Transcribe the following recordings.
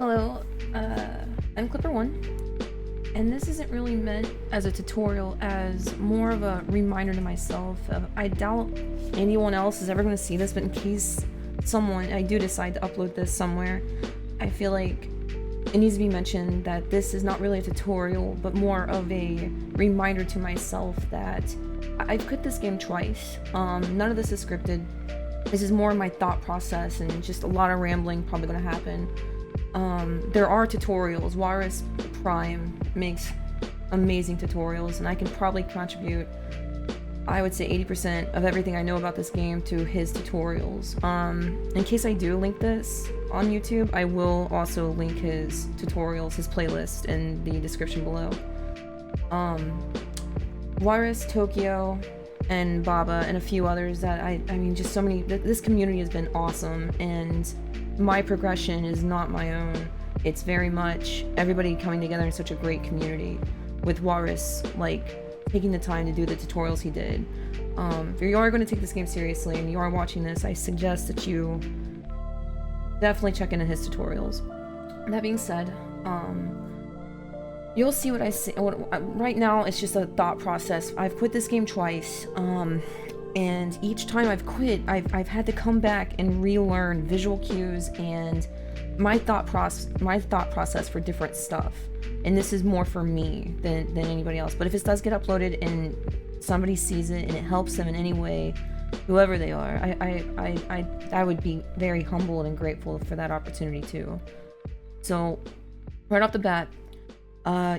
Hello, I'm Clipper1, and this isn't really meant as a tutorial as more of a reminder to myself. I doubt anyone else is ever going to see this, but in case I do decide to upload this somewhere, I feel like it needs to be mentioned that this is not really a tutorial, but more of a reminder to myself that I've quit this game twice. None of this is scripted. This is more of my thought process and just a lot of rambling probably going to happen. There are tutorials. Walrus Prime makes amazing tutorials, and I can probably contribute, I would say 80% of everything I know about this game to his tutorials. In case I do link this on YouTube, I will also link his tutorials, his playlist in the description below. Walrus, Tokyo, and Baba, and a few others that I mean, just so many. This community has been awesome, and my progression is not my own. It's very much everybody coming together in such a great community, with Walrus like taking the time to do the tutorials he did. If you are going to take this game seriously and you are watching this, I suggest that you definitely check into his tutorials. That being said, you'll see what I say. Right now, it's just a thought process. I've quit this game twice, and each time I've quit, I've had to come back and relearn visual cues and my thought process for different stuff. And this is more for me than anybody else. But if this does get uploaded and somebody sees it and it helps them in any way, whoever they are, I would be very humbled and grateful for that opportunity too. So, right off the bat,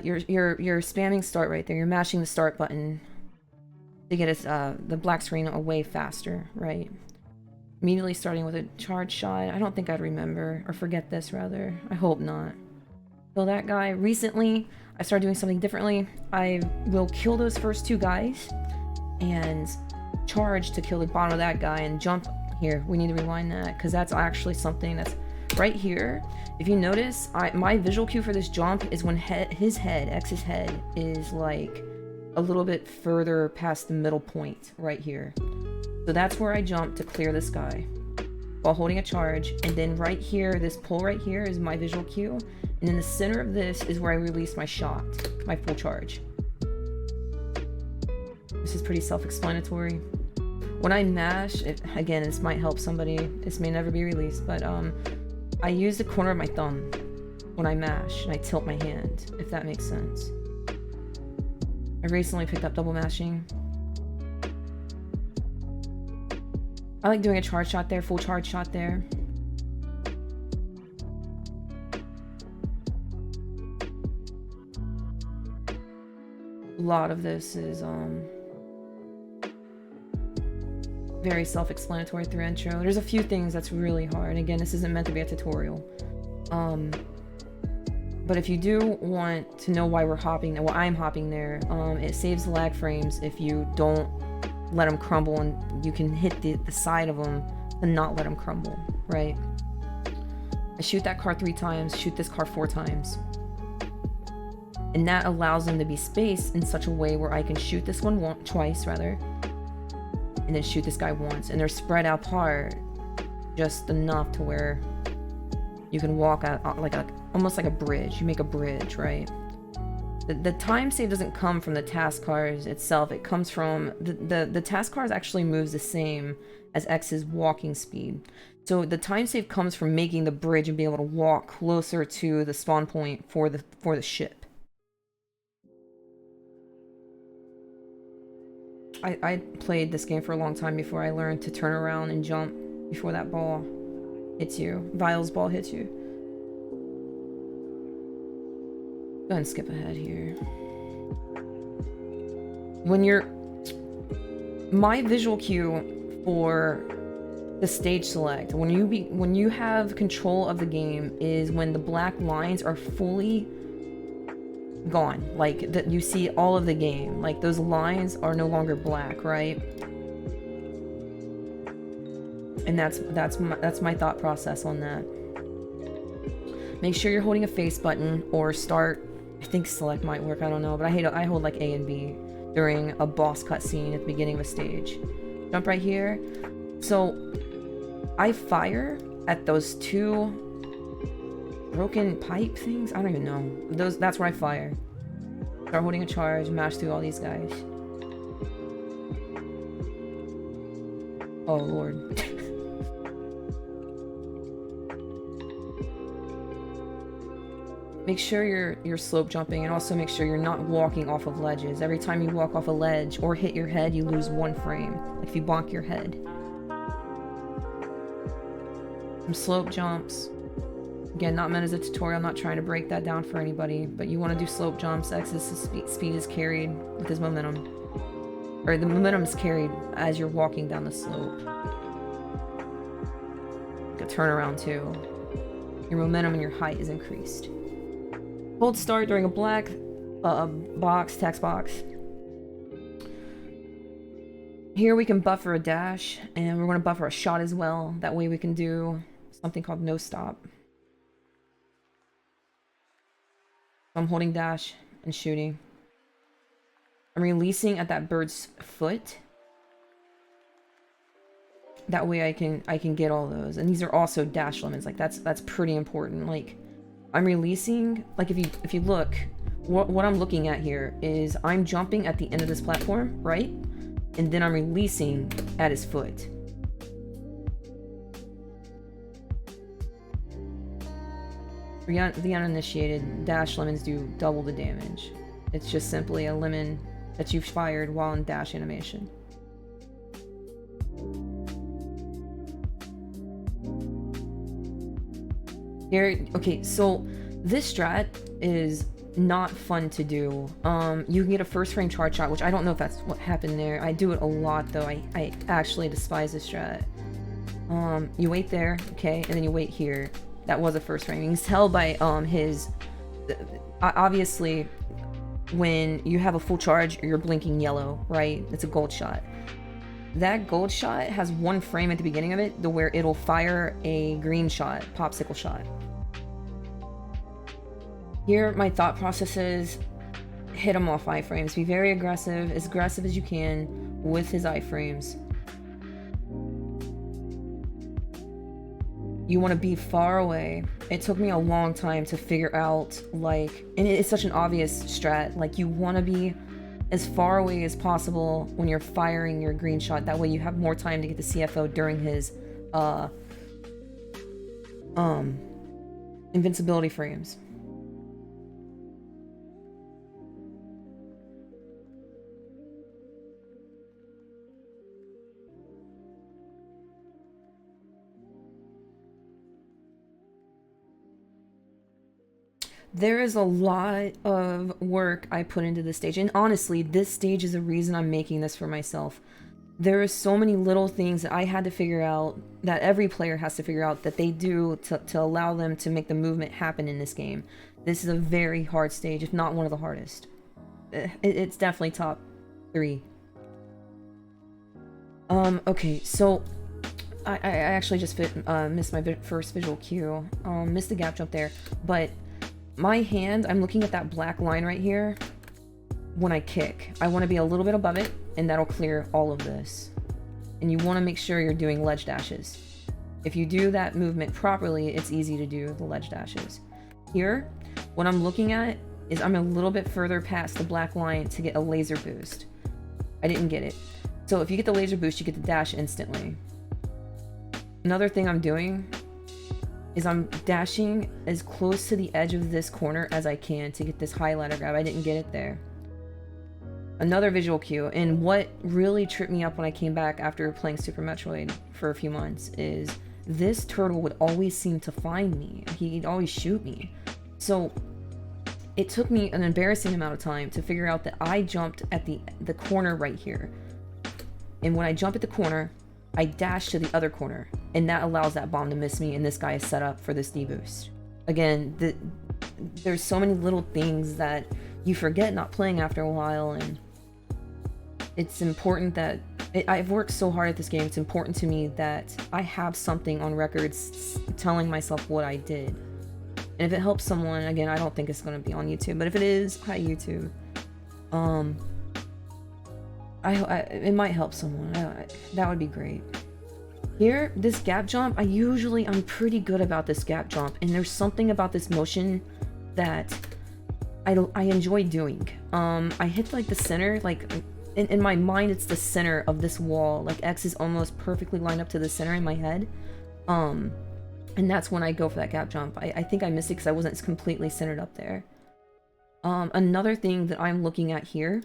you're spamming start right there. You're mashing the start button to get the black screen away faster, right? Immediately starting with a charge shot. I don't think I'd remember, or forget this rather. I hope not. Kill that guy. Recently, I started doing something differently. I will kill those first two guys and charge to kill the bottom of that guy and jump here. We need to rewind that because that's actually something that's right here. If you notice, my visual cue for this jump is when X's head is like a little bit further past the middle point right here. So that's where I jump to clear this guy while holding a charge. And then right here, this pull right here is my visual cue. And in the center of this is where I release my shot, my full charge. This is pretty self-explanatory. When I mash, again, this might help somebody. This may never be released, but I use the corner of my thumb when I mash, and I tilt my hand, if that makes sense. I recently picked up double mashing. I like doing a charge shot there, full charge shot there. A lot of this is very self-explanatory through intro. There's a few things that's really hard. Again, this isn't meant to be a tutorial. But if you do want to know why we're hopping, why I'm hopping there, it saves the lag frames if you don't let them crumble, and you can hit the side of them and not let them crumble, right? I shoot that car 3 times, shoot this car 4 times. And that allows them to be spaced in such a way where I can shoot this one twice, rather, and then shoot this guy once. And they're spread out apart just enough to where you can walk out like almost like a bridge. You make a bridge, right? The time save doesn't come from the task cars itself. It comes from the task cars actually moves the same as X's walking speed. So the time save comes from making the bridge and being able to walk closer to the spawn point for the ship. I played this game for a long time before I learned to turn around and jump before that ball hits you. Vile's ball hits you. Go ahead and skip ahead here. My visual cue for the stage select, when you have control of the game, is when the black lines are fully gone. Like that, you see all of the game. Like those lines are no longer black, right? And that's my thought process on that. Make sure you're holding a face button or start. I think select might work, I don't know, but I hold like A and B during a boss cutscene at the beginning of a stage. Jump right here. So I fire at those two broken pipe things? I don't even know. That's where I fire. Start holding a charge, mash through all these guys. Oh lord. Make sure you're slope jumping, and also make sure you're not walking off of ledges. Every time you walk off a ledge or hit your head, you lose 1 frame. Like if you bonk your head. Some slope jumps. Again, not meant as a tutorial. I'm not trying to break that down for anybody, but you want to do slope jumps. X's speed is carried with his momentum. Or the momentum is carried as you're walking down the slope. Like a turnaround too. Your momentum and your height is increased. Hold start during a black text box. Here we can buffer a dash, and we're going to buffer a shot as well. That way we can do something called no stop. I'm holding dash and shooting. I'm releasing at that bird's foot. That way I can get all those. And these are also dash limits. Like that's pretty important. Like I'm releasing, like if you look, what I'm looking at here is I'm jumping at the end of this platform, right? And then I'm releasing at his foot. For the uninitiated, dash lemons do double the damage. It's just simply a lemon that you've fired while in dash animation. Here, okay, so this strat is not fun to do. You can get a first frame charge shot, which I don't know if that's what happened there. I do it a lot though. I actually despise this strat. You wait there, okay, and then you wait here. That was a first frame. You can tell by his obviously when you have a full charge, you're blinking yellow, right? It's a gold shot. That gold shot has 1 frame at the beginning of it, to where it'll fire a green shot, popsicle shot. Here, my thought process is hit him off iframes. Be very aggressive as you can with his iframes. You want to be far away. It took me a long time to figure out, like, and it's such an obvious strat, like you want to be as far away as possible when you're firing your green shot. That way you have more time to get the CFO during his invincibility frames. There is a lot of work I put into this stage, and honestly, this stage is the reason I'm making this for myself. There are so many little things that I had to figure out, that every player has to figure out, that they do to allow them to make the movement happen in this game. This is a very hard stage, if not one of the hardest. It's definitely top 3. Okay, so I actually just missed my first visual cue. Missed the gap jump there, but my hand, I'm looking at that black line right here. When I kick, I want to be a little bit above it, and that'll clear all of this. And you want to make sure you're doing ledge dashes. If you do that movement properly, it's easy to do the ledge dashes. Here, what I'm looking at is I'm a little bit further past the black line to get a laser boost. I didn't get it. So if you get the laser boost, you get the dash instantly. Another thing I'm doing is I'm dashing as close to the edge of this corner as I can to get this highlighter grab. I didn't get it there. Another visual cue, and what really tripped me up when I came back after playing Super Metroid for a few months, is this turtle would always seem to find me. He'd always shoot me. So it took me an embarrassing amount of time to figure out that I jumped at the corner right here. And when I jump at the corner, I dash to the other corner, and that allows that bomb to miss me, and this guy is set up for this D-boost. Again, there's so many little things that you forget not playing after a while, and it's important that... I've worked so hard at this game, it's important to me that I have something on records telling myself what I did. And if it helps someone, again, I don't think it's going to be on YouTube, but if it is, hi YouTube. It might help someone. That would be great. Here, this gap jump, I'm pretty good about this gap jump, and there's something about this motion that I enjoy doing. I hit like the center, like in my mind it's the center of this wall, like X is almost perfectly lined up to the center in my head. And that's when I go for that gap jump. I think I missed it because I wasn't completely centered up there. Another thing that I'm looking at here,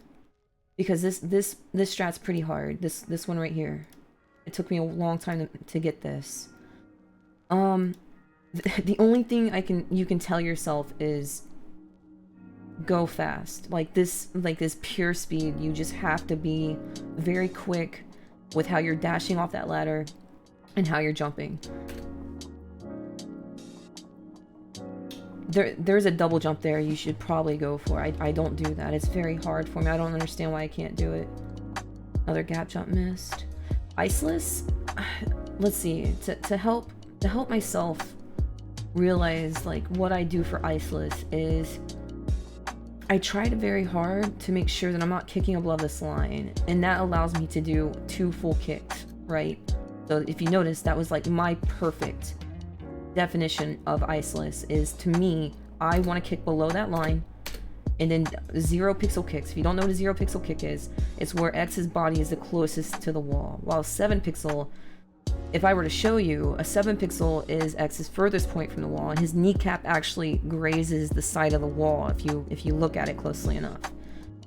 because this strat's pretty hard. This one right here. It took me a long time to get this. The only thing you can tell yourself is go fast. Like this pure speed. You just have to be very quick with how you're dashing off that ladder and how you're jumping. There's a double jump there you should probably go for. I don't do that. It's very hard for me. I don't understand why I can't do it. Another gap jump missed. Iceless? Let's see. To help myself realize like what I do for Iceless is I tried very hard to make sure that I'm not kicking above this line, and that allows me to do 2 full kicks, right? So if you notice, that was like my perfect definition of Iceless. Is, to me, I want to kick below that line and then 0 pixel kicks. If you don't know what a 0 pixel kick is, it's where X's body is the closest to the wall, while 7 pixel, if I were to show you, a 7 pixel is X's furthest point from the wall, and his kneecap actually grazes the side of the wall if you look at it closely enough.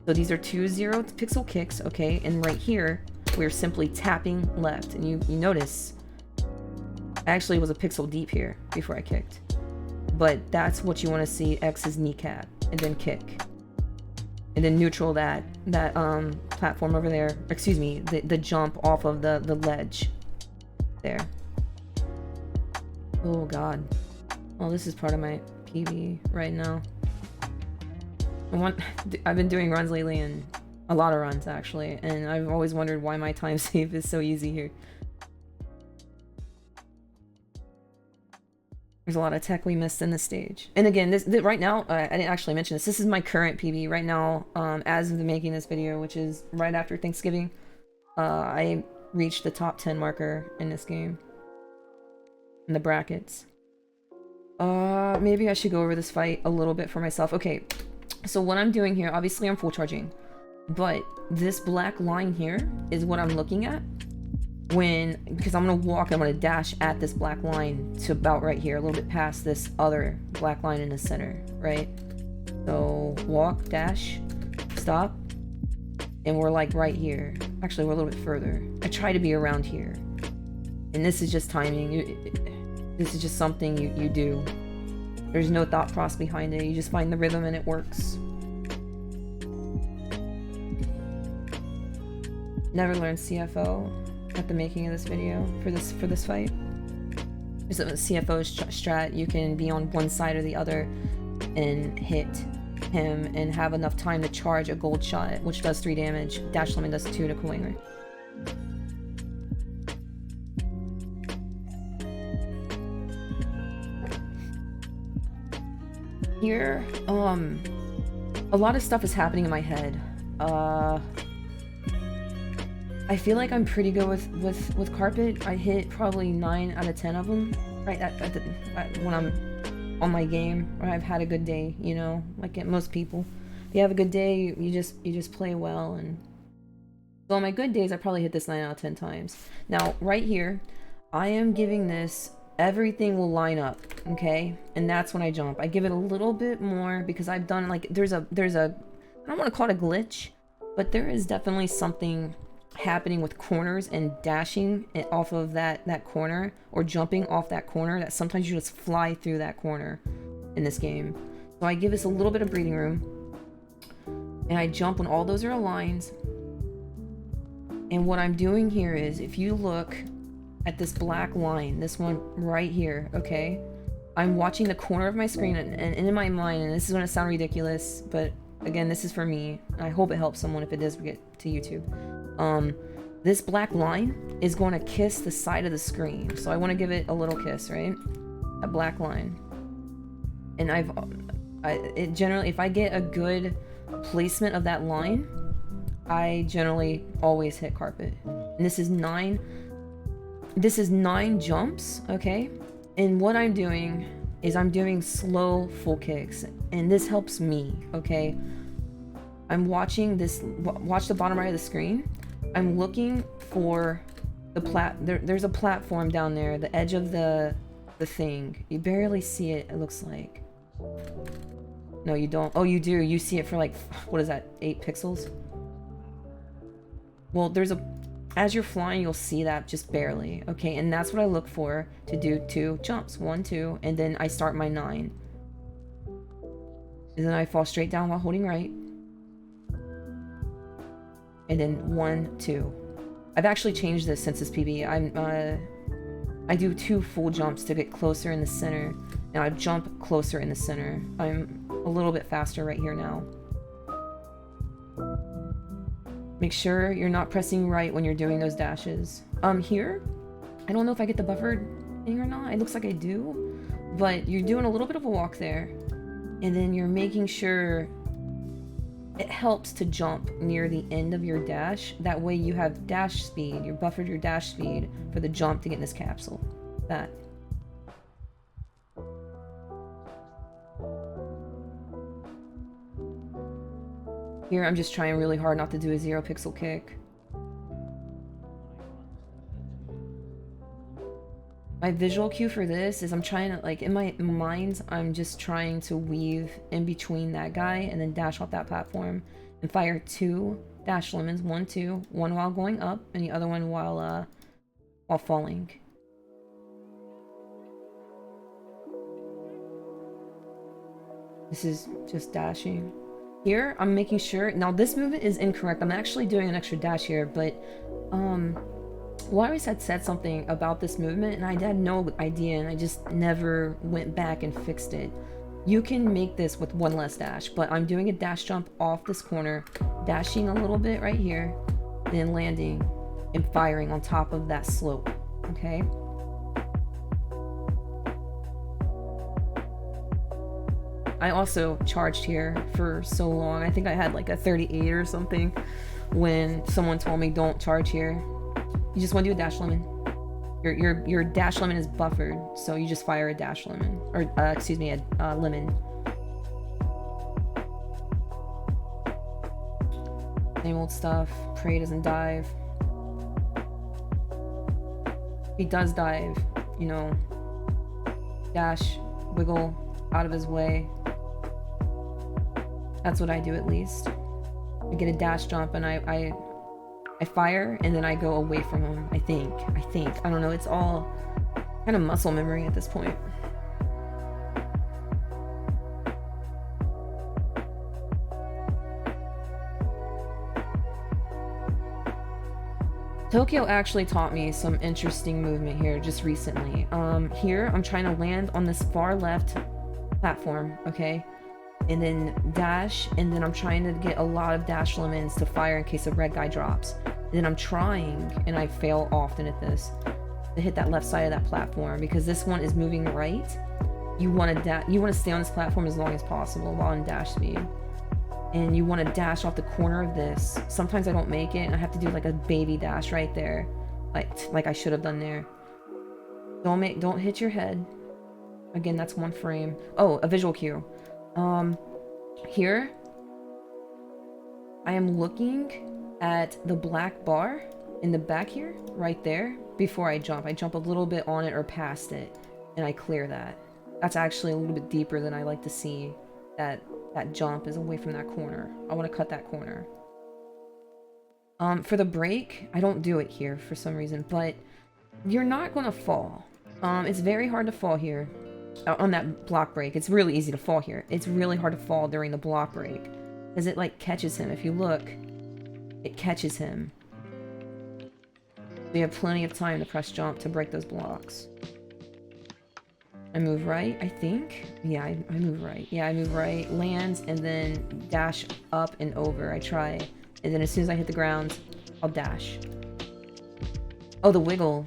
So these are 2 0 pixel kicks, okay? And right here, we're simply tapping left, and you notice I actually was a pixel deep here before I kicked. But that's what you want to see, X's kneecap, and then kick. And then neutral that platform over there, excuse me, the jump off of the ledge. There. Oh god. Oh, this is part of my PB right now. I've been doing runs lately, and a lot of runs actually, and I've always wondered why my time save is so easy here. There's a lot of tech we missed in this stage. And again, this right now, I didn't actually mention this. This is my current PB right now, as of making this video, which is right after Thanksgiving. I reached the top 10 marker in this game. In the brackets. Maybe I should go over this fight a little bit for myself. Okay, so what I'm doing here, obviously I'm full charging. But this black line here is what I'm looking at. Because I'm gonna dash at this black line to about right here, a little bit past this other black line in the center, right? So walk, dash, stop, and we're like right here. Actually, we're a little bit further. I try to be around here, and this is just timing. This is just something you do. There's no thought process behind it. You just find the rhythm and it works. Never learned CFO at the making of this video for this fight. There's a CFO strat. You can be on one side or the other and hit him and have enough time to charge a gold shot, which does 3 damage. Dash limit does 2 to Coinger. Here, a lot of stuff is happening in my head. I feel like I'm pretty good with carpet. I hit probably 9 out of 10 of them, right? When I'm on my game, or I've had a good day, you know, like most people. If you have a good day, you just play well. And so on my good days, I probably hit this 9 out of 10 times. Now, right here, I am giving this, everything will line up, okay? And that's when I jump. I give it a little bit more because I've done, like, there's a, I don't want to call it a glitch, but there is definitely something happening with corners and dashing it off of that corner, or jumping off that corner, that sometimes you just fly through that corner in this game. So I give this a little bit of breathing room, and I jump when all those are aligned. And what I'm doing here is, if you look at this black line, this one right here, okay, I'm watching the corner of my screen, and in my mind, and this is going to sound ridiculous, but again, this is for me. I hope it helps someone if it does get to YouTube. This black line is going to kiss the side of the screen. So I want to give it a little kiss, right? A black line. And it generally, if I get a good placement of that line, I generally always hit carpet. And this is 9 This is 9 jumps, okay? And what I'm doing is I'm doing slow full kicks, and this helps me, okay? I'm watching this, watch the bottom right of the screen. I'm looking for the there's a platform down there, the edge of the thing. You barely see it, it looks like. No, you don't. Oh, you do. You see it for like, what is that, 8 pixels? Well, there's a, as you're flying, you'll see that just barely. Okay, and that's what I look for to do 2 jumps. 1, 2, and then I start my 9. And then I fall straight down while holding right. And then 1, 2. I've actually changed this since this PB. I do 2 full jumps to get closer in the center, and I jump closer in the center. I'm a little bit faster right here now. Make sure you're not pressing right when you're doing those dashes. Here, I don't know if I get the buffered thing or not. It looks like I do, but you're doing a little bit of a walk there, and then you're making sure it helps to jump near the end of your dash. That way you have dash speed. You're buffered your dash speed for the jump to get in this capsule. That. Here, I'm just trying really hard not to do a 0 pixel kick. My visual cue for this is I'm trying to, like, in my mind, I'm just trying to weave in between that guy and then dash off that platform and fire 2 dash lemons, 1, 2, one while going up and the other one while falling. This is just dashing. Here, I'm making sure, now this movement is incorrect. I'm actually doing an extra dash here, but, Walrus had said something about this movement, and I had no idea, and I just never went back and fixed it. You can make this with 1 less dash, but I'm doing a dash jump off this corner, dashing a little bit right here, then landing and firing on top of that slope, okay? I also charged here for so long. I think I had like a 38 or something when someone told me don't charge here. You just want to do a dash lemon. Your dash lemon is buffered, so you just fire a dash lemon, or excuse me, a lemon. Same old stuff. Prey doesn't dive. He does dive, you know. Dash, wiggle out of his way. That's what I do at least. I get a dash jump and I fire and then I go away from him. I think. I don't know. It's all kind of muscle memory at this point. Tokyo actually taught me some interesting movement here just recently. Here I'm trying to land on this far left platform, okay? And then dash, and then I'm trying to get a lot of dash lemons to fire in case a red guy drops. And then I'm trying, and I fail often at this, to hit that left side of that platform because this one is moving right. You want to stay on this platform as long as possible while in dash speed. And you want to dash off the corner of this. Sometimes I don't make it, and I have to do like a baby dash right there, like I should have done there. Don't hit your head. Again, that's 1 frame. Oh, a visual cue. Here, I am looking at the black bar in the back here, right there, before I jump. I jump a little bit on it or past it, and I clear that. That's actually a little bit deeper than I like to see. That jump is away from that corner. I want to cut that corner. For the break, I don't do it here for some reason, but you're not going to fall. It's very hard to fall here. On that block break. It's really easy to fall here. It's really hard to fall during the block break because it like catches him. If you look, it catches him. So you have plenty of time to press jump to break those blocks. I move right, I think. Yeah, I move right. Yeah, I move right, lands, and then dash up and over. I try. And then as soon as I hit the ground, I'll dash. Oh, the wiggle.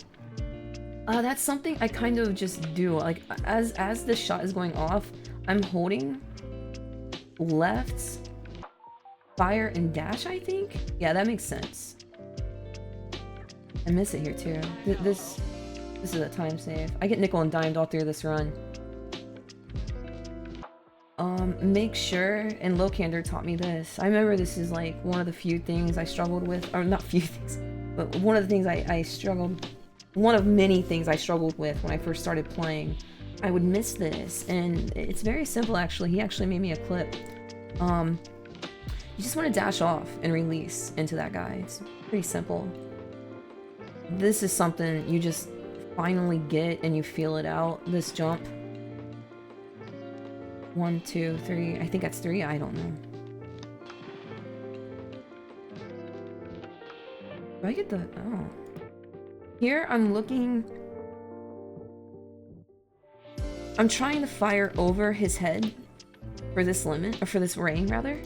That's something I kind of just do. Like, as the shot is going off, I'm holding left, fire, and dash, I think? Yeah, that makes sense. I miss it here, too. This is a time save. I get nickel and dimed all through this run. Make sure, and Locander taught me this. I remember this is like one of the few things I struggled with, or not few things, but one of the things I struggled, one of many things I struggled with when I first started playing. I would miss this, and it's very simple actually. He actually made me a clip. You just want to dash off and release into that guy. It's pretty simple. This is something you just finally get and you feel it out, this jump. 1, 2, 3. I think that's 3. I don't know. Do I get the... Oh. Here, I'm looking... I'm trying to fire over his head for this limit, or for this ring, rather.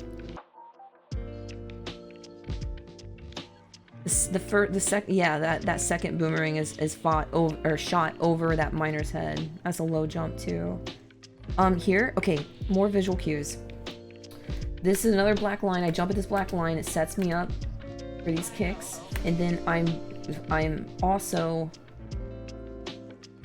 That second boomerang is fought over, or shot over that miner's head. That's a low jump, too. Here, okay, more visual cues. This is another black line. I jump at this black line. It sets me up for these kicks, and then I'm also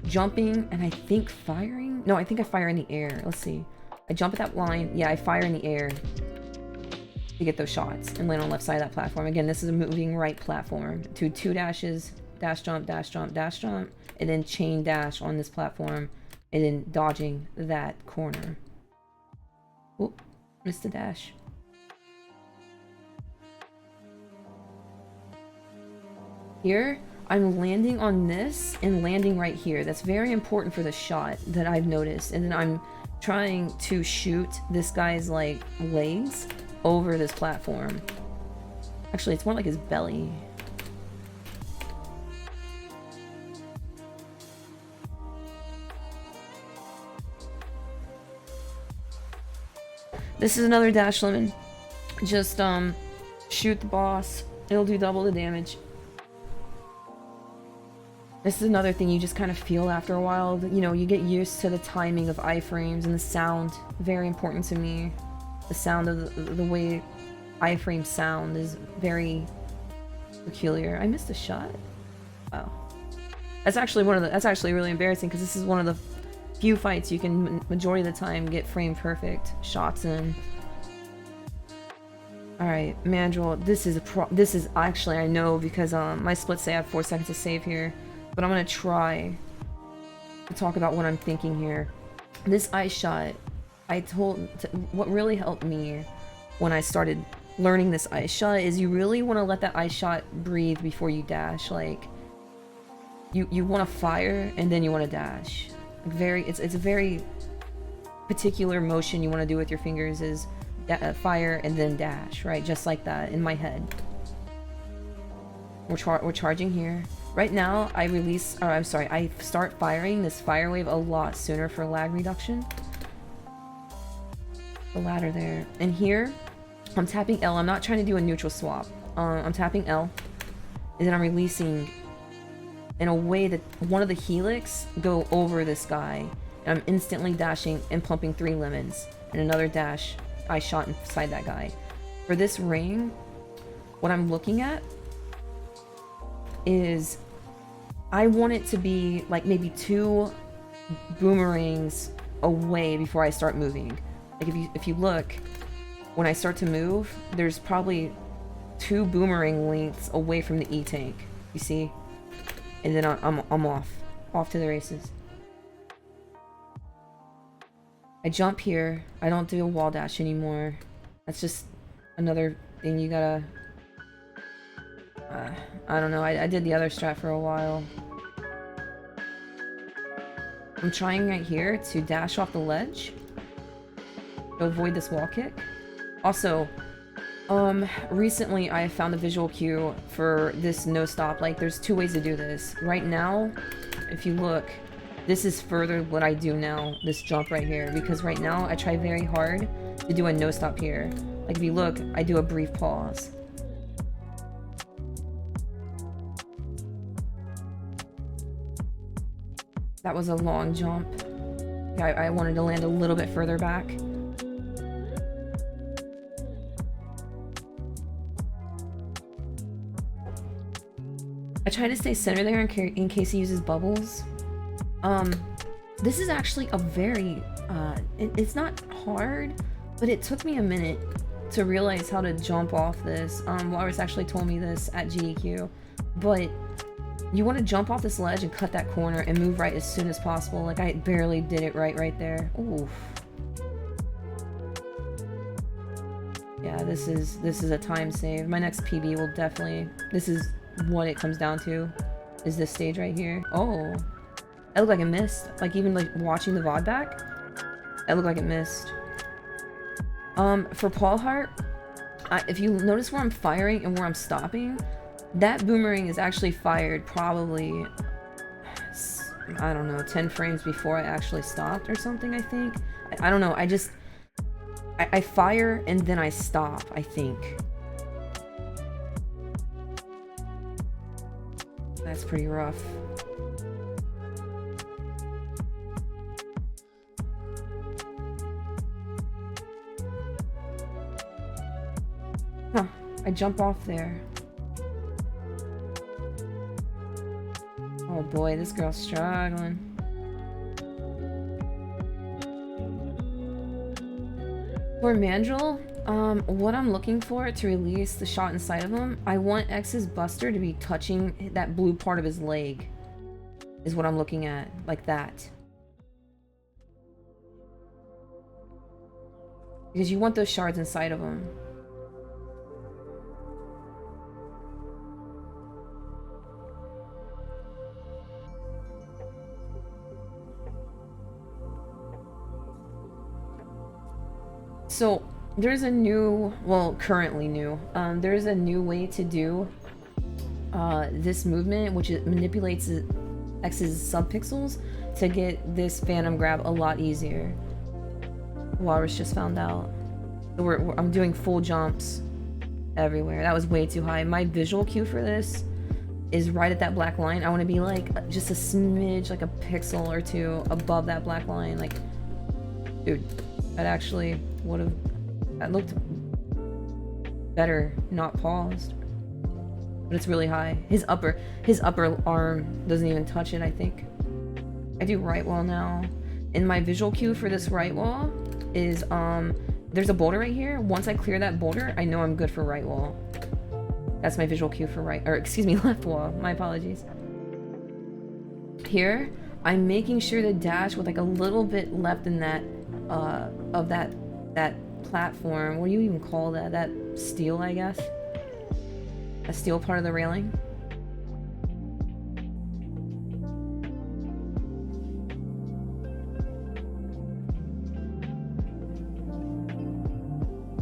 jumping, and I think firing. No, I think I fire in the air. Let's see. I jump at that line. Yeah, I fire in the air to get those shots and land on the left side of that platform. Again, this is a moving right platform. Two dashes, dash jump, dash jump, dash jump, and then chain dash on this platform. And then dodging that corner. Oh, missed the dash. Here, I'm landing on this and landing right here. That's very important for the shot that I've noticed. And then I'm trying to shoot this guy's like legs over this platform. Actually, it's more like his belly. This is another dash lemon. Just shoot the boss. It'll do double the damage. This is another thing you just kind of feel after a while. You know, you get used to the timing of iframes and the sound. Very important to me. The sound of the way iframes sound is very peculiar. I missed a shot. Wow. That's actually that's actually really embarrassing because this is one of the few fights you can majority of the time get frame perfect shots in. All right, Mandrill. This is actually, I know because my splits say I have 4 seconds to save here, but I'm gonna try to talk about what I'm thinking here. This ice shot, what really helped me when I started learning this ice shot is you really want to let that ice shot breathe before you dash. Like you want to fire and then you want to dash. It's a very particular motion you want to do with your fingers is fire and then dash, right? Just like that in my head. We're charging here. Right now, I start firing this fire wave a lot sooner for lag reduction. The ladder there. And here, I'm tapping L. I'm not trying to do a neutral swap. I'm tapping L. And then I'm releasing in a way that one of the helix go over this guy. And I'm instantly dashing and pumping 3 lemons. And another dash, I shot inside that guy. For this ring, what I'm looking at is I want it to be like maybe 2 boomerangs away before I start moving. Like if you look, when I start to move, there's probably 2 boomerang lengths away from the E-tank. You see? And then I'm off to the races. I jump here. I don't do a wall dash anymore. That's just another thing you gotta... I don't know. I did the other strat for a while. I'm trying right here to dash off the ledge to avoid this wall kick. Also, recently I found a visual cue for this no stop. Like, there's 2 ways to do this. Right now, if you look, this is further what I do now, this jump right here. Because right now, I try very hard to do a no stop here. Like, if you look, I do a brief pause. That was a long jump. Yeah, I wanted to land a little bit further back. I try to stay center there in case he uses bubbles. This is actually a very, it's not hard, but it took me a minute to realize how to jump off this. Walrus actually told me this at GEQ, but you want to jump off this ledge and cut that corner and move right as soon as possible. Like, I barely did it right there. Oof. Yeah, this is a time save. My next PB will definitely, this is what it comes down to, is this stage right here. Oh, it looked like it missed. Like, even like watching the VOD back, it looked like it missed. For Paul Hart, if you notice where I'm firing and where I'm stopping, that boomerang is actually fired probably, I don't know, 10 frames before I actually stopped or something, I think. I don't know, I fire and then I stop, I think. That's pretty rough. Huh, I jump off there. Oh boy, this girl's struggling. For Mandrill, what I'm looking for to release the shot inside of him, I want X's Buster to be touching that blue part of his leg. Is what I'm looking at, like that. Because you want those shards inside of him. So, there's a new, well, currently new, there's a new way to do this movement, which it manipulates X's subpixels to get this phantom grab a lot easier. Walrus just found out. So I'm doing full jumps everywhere. That was way too high. My visual cue for this is right at that black line. I want to be like just a smidge, like a pixel or two above that black line. Like, dude, that actually would have, that looked better not paused, but it's really high. His upper arm doesn't even touch it, I think. I do right wall now, and my visual cue for this right wall is there's a boulder right here. Once I clear that boulder, I know I'm good for right wall. That's my visual cue for left wall. My apologies. Here I'm making sure to dash with like a little bit left in that of that platform. What do you even call that? That steel, I guess. A steel part of the railing.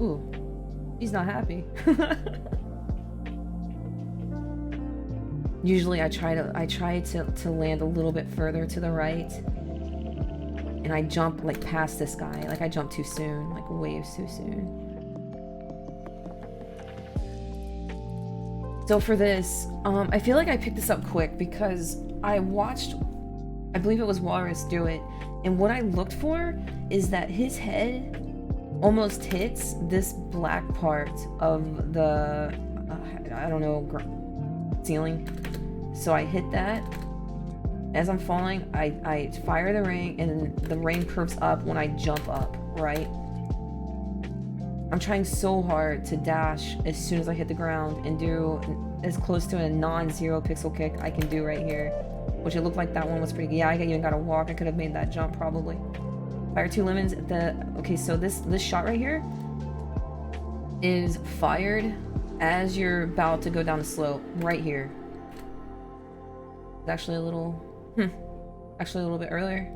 Ooh, he's not happy. Usually I try to land a little bit further to the right. And I jump like past this guy. Like I jump too soon, like waves too soon. So for this, I feel like I picked this up quick because I watched, I believe it was Walrus do it. And what I looked for is that his head almost hits this black part of the, I don't know, ceiling. So I hit that. As I'm falling, I fire the ring, and the ring curves up when I jump up, right? I'm trying so hard to dash as soon as I hit the ground and do as close to a non-zero pixel kick I can do right here. Which it looked like that one was pretty good. Yeah, I even got to walk. I could have made that jump probably. Fire 2 lemons. Okay, so this shot right here is fired as you're about to go down the slope, right here. It's actually a little... actually a little bit earlier.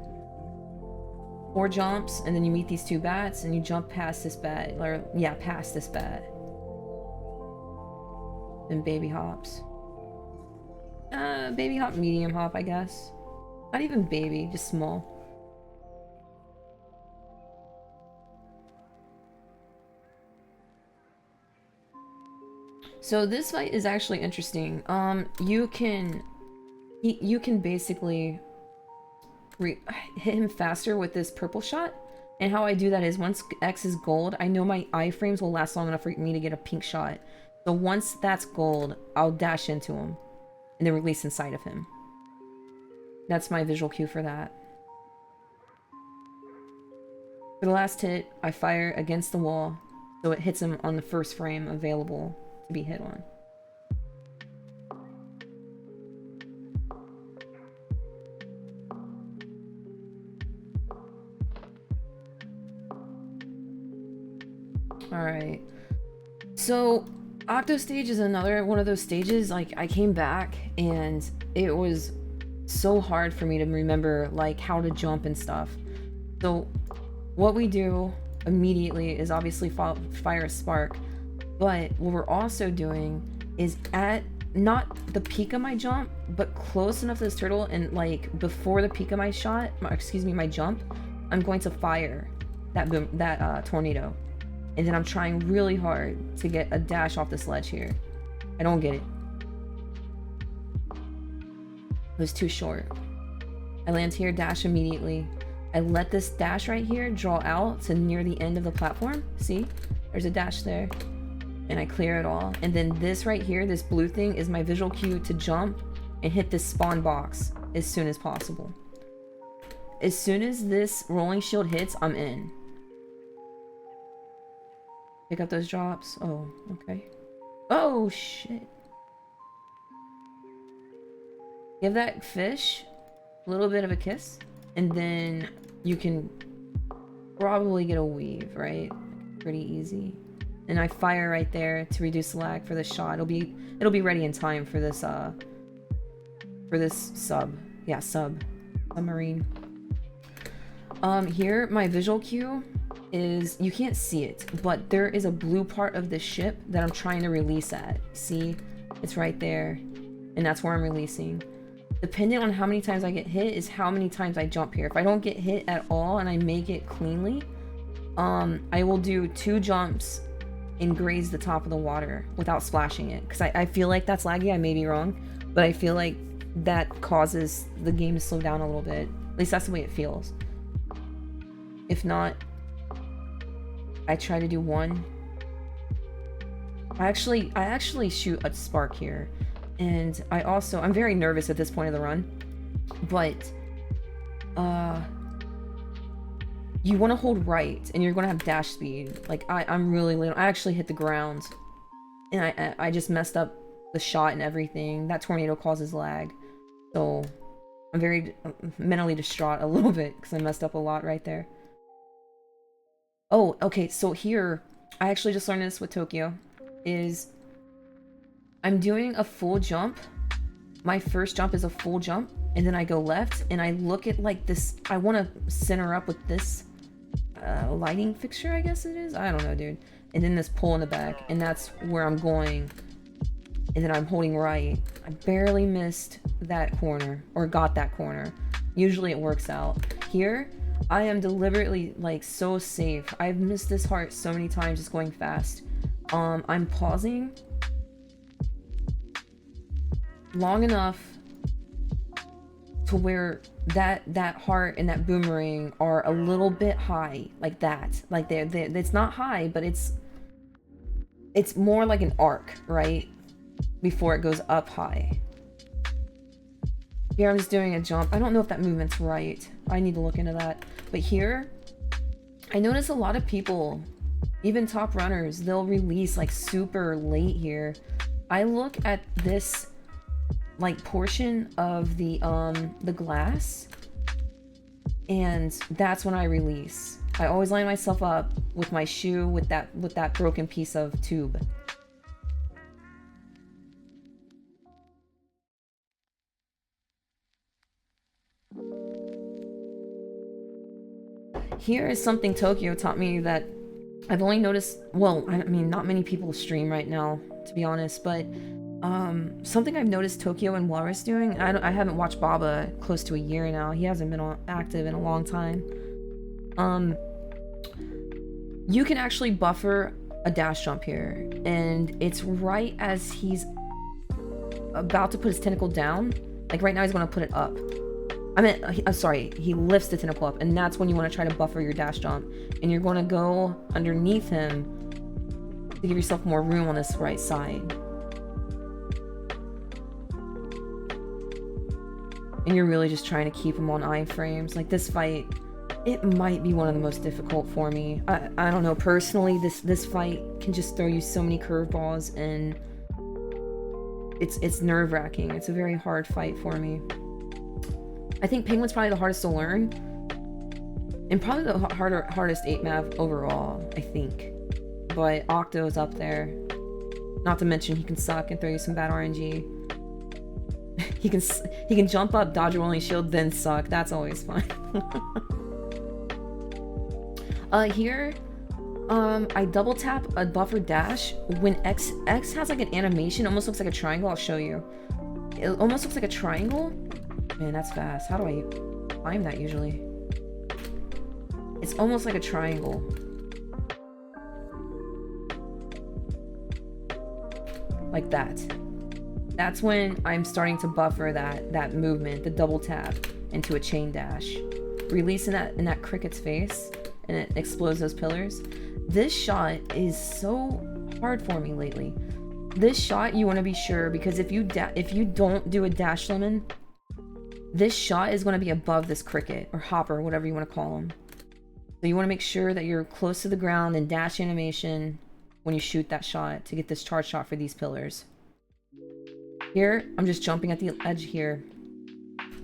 4 jumps, and then you meet these 2 bats, and you jump past this bat, or yeah, past this bat. Then baby hops. Baby hop, medium hop, I guess. Not even baby, just small. So this fight is actually interesting. You can basically hit him faster with this purple shot, and how I do that is once X is gold, I know my iframes will last long enough for me to get a pink shot. So once that's gold, I'll dash into him. and then release inside of him. That's my visual cue for that. For the last hit, I fire against the wall, so it hits him on the first frame available to be hit on. Alright. So, Octo stage is another one of those stages. Like, I came back and it was so hard for me to remember, like, how to jump and stuff. So, what we do immediately is obviously fire a spark, but what we're also doing is at not the peak of my jump, but close enough to this turtle, and like before the peak of my shot, my jump, I'm going to fire that tornado, and then I'm trying really hard to get a dash off the sledge here. I don't get it. It was too short. I land here, dash immediately. I let this dash right here draw out to near the end of the platform. See? There's a dash there. And I clear it all. And then this right here, this blue thing, is my visual cue to jump and hit this spawn box as soon as possible. As soon as this rolling shield hits, I'm in. Pick up those drops. Oh, okay. Oh, shit. Give that fish a little bit of a kiss. And then you can probably get a weave, right? Pretty easy. And I fire right there to reduce the lag for the shot. It'll be ready in time for this sub. Yeah, submarine. Here my visual cue is, you can't see it, but there is a blue part of the ship that I'm trying to release at. See? It's right there. And that's where I'm releasing. Depending on how many times I get hit is how many times I jump here. If I don't get hit at all and I make it cleanly, I will do 2 jumps and graze the top of the water without splashing it. Because I feel like that's laggy. I may be wrong, but I feel like that causes the game to slow down a little bit. At least that's the way it feels. If not, I try to do 1. I actually shoot a spark here. And I'm very nervous at this point of the run, but you want to hold right, and you're going to have dash speed. Like, I'm really late. I actually hit the ground, and I just messed up the shot and everything. That tornado causes lag, so I'm very mentally distraught a little bit because I messed up a lot right there. Oh, okay, so here, I actually just learned this with Tokyo, is I'm doing a full jump. My first jump is a full jump, and then I go left, and I look at like this. I want to center up with this lighting fixture, I guess it is. I don't know, dude. And then this pull in the back, and that's where I'm going. And then I'm holding right. I barely missed that corner, or got that corner. Usually it works out. Here, I am deliberately like so safe. I've missed this heart so many times just going fast. I'm pausing long enough to where that heart and that boomerang are a little bit high, like that. Like it's not high, but it's more like an arc, right? Before it goes up high. Here I'm just doing a jump. I don't know if that movement's right. I need to look into that. But here, I notice a lot of people, even top runners, they'll release like super late here. I look at this like portion of the glass, and that's when I release. I always line myself up with my shoe with that broken piece of tube. Here is something Tokyo taught me that I've only noticed, well, I mean, not many people stream right now, to be honest, but something I've noticed Tokyo and Walrus doing, I haven't watched Baba close to a year now. He hasn't been active in a long time. You can actually buffer a dash jump here, and it's right as he's about to put his tentacle down. Like right now he's going to put it up. I'm sorry, he lifts the tentacle up, and that's when you want to try to buffer your dash jump. And you're going to go underneath him to give yourself more room on this right side. and you're really just trying to keep them on iframes. Like this fight, it might be one of the most difficult for me. I don't know, personally, this fight can just throw you so many curveballs, and it's nerve-wracking. It's a very hard fight for me. I think Penguin's probably the hardest to learn, and probably the hardest 8 map overall, I think. But Octo's up there. Not to mention he can suck and throw you some bad RNG. he can jump up, dodge a rolling shield, then suck. That's always fun. Here, I double tap a buffer dash when X has like an animation. Almost looks like a triangle. I'll show you. It almost looks like a triangle. Man, that's fast. How do I climb that usually? It's almost like a triangle. Like that. That's when I'm starting to buffer that movement, the double tap, into a chain dash. Releasing that in that cricket's face, and it explodes those pillars. This shot is so hard for me lately. This shot, you want to be sure, because if you don't do a dash lemon, this shot is going to be above this cricket, or hopper, whatever you want to call them. So you want to make sure that you're close to the ground and dash animation when you shoot that shot to get this charge shot for these pillars. Here, I'm just jumping at the edge here.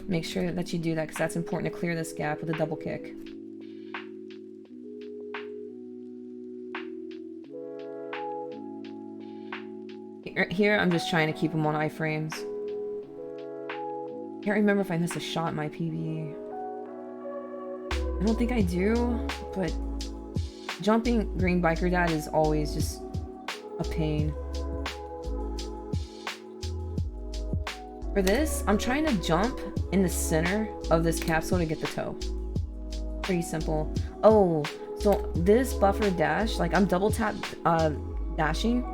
Make sure that you do that, because that's important to clear this gap with a double kick. Here, I'm just trying to keep them on iframes. Can't remember if I missed a shot in my PB. I don't think I do, but jumping Green Biker Dad is always just a pain. For this, I'm trying to jump in the center of this capsule to get the toe. Pretty simple. Oh, so this buffer dash, like I'm double tap dashing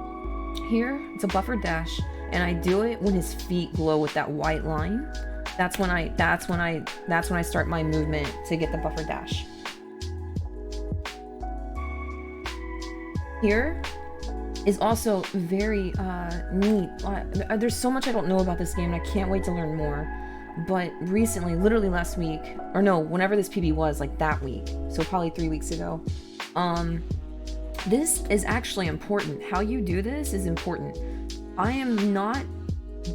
here. It's a buffer dash, and I do it when his feet glow with that white line. That's when I start my movement to get the buffer dash. Here is also very neat. There's so much I don't know about this game, and I can't wait to learn more. But recently, literally last week, or no, whenever this PB was, like that week, so probably 3 weeks ago, this is actually important. How you do this is important. I am not